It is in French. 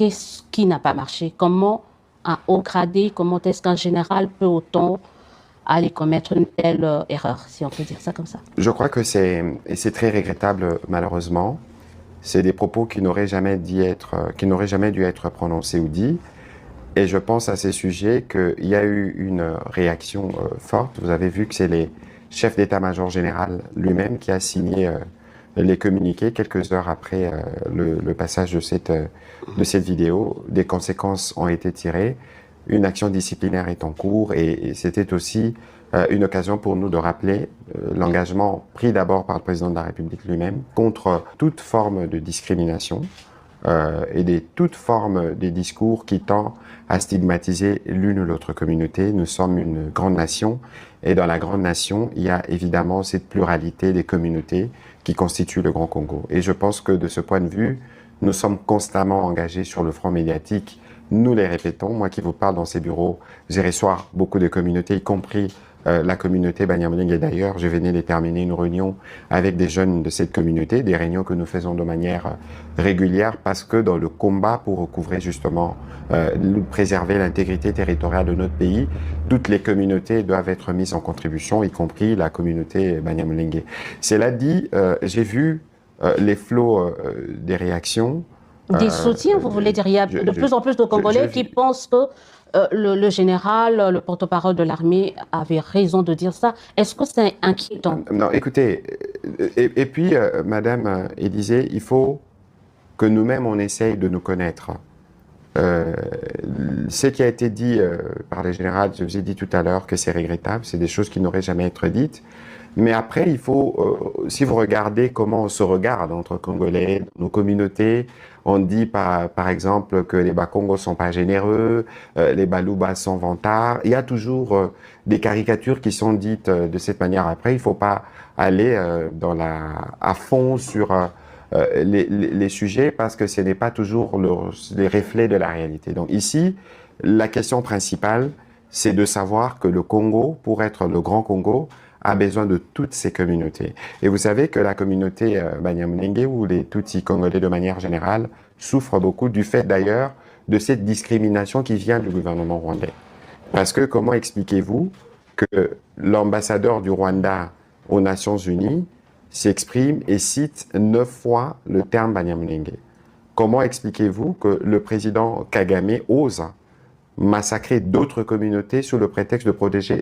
qu'est-ce qui n'a pas marché? Comment, à haut gradé, comment est-ce qu'en général peut-on aller commettre une telle erreur, si on peut dire ça comme ça? Je crois que c'est très regrettable, malheureusement. C'est des propos qui n'auraient jamais qui n'auraient jamais dû être prononcés ou dits. Et je pense à ces sujets qu'il y a eu une réaction forte. Vous avez vu que c'est les chefs d'état-major général lui-même qui a signé les communiqués quelques heures après le passage de cette vidéo. Des conséquences ont été tirées. Une action disciplinaire est en cours et c'était aussi une occasion pour nous de rappeler l'engagement pris d'abord par le président de la République lui-même contre toute forme de discrimination toute forme de discours qui tend à stigmatiser l'une ou l'autre communauté. Nous sommes une grande nation et dans la grande nation, il y a évidemment cette pluralité des communautés qui constituent le Grand Congo. Et je pense que de ce point de vue, nous sommes constamment engagés sur le front médiatique. Nous les répétons, moi qui vous parle dans ces bureaux, j'ai reçu beaucoup de communautés, y compris la communauté Banyamulenge. Et d'ailleurs, je venais de terminer une réunion avec des jeunes de cette communauté, des réunions que nous faisons de manière régulière parce que dans le combat pour recouvrer justement, préserver l'intégrité territoriale de notre pays, toutes les communautés doivent être mises en contribution, y compris la communauté Banyamulenge. Cela dit, j'ai vu les flots des réactions. Des soutiens, vous voulez dire? Il y a de plus en plus de Congolais qui pensent que le général, le porte-parole de l'armée avait raison de dire ça. Est-ce que c'est inquiétant? Non, écoutez, et puis, Madame Élysée, il faut que nous-mêmes, on essaye de nous connaître. Ce qui a été dit par le général, je vous ai dit tout à l'heure que c'est regrettable, c'est des choses qui n'auraient jamais été dites. Mais après, il faut, si vous regardez comment on se regarde entre Congolais, nos communautés, on dit par exemple que les Bakongos sont pas généreux, les Baluba sont vantards. Il y a toujours des caricatures qui sont dites de cette manière. Après, il faut pas aller à fond sur les sujets parce que ce n'est pas toujours les reflets de la réalité. Donc ici, la question principale, c'est de savoir que le Congo, pour être le grand Congo, a besoin de toutes ces communautés. Et vous savez que la communauté Banyamulenge ou les Tutsis congolais de manière générale souffrent beaucoup du fait d'ailleurs de cette discrimination qui vient du gouvernement rwandais. Parce que comment expliquez-vous que l'ambassadeur du Rwanda aux Nations Unies s'exprime et cite 9 fois le terme Banyamulenge? Comment expliquez-vous que le président Kagame ose massacrer d'autres communautés sous le prétexte de protéger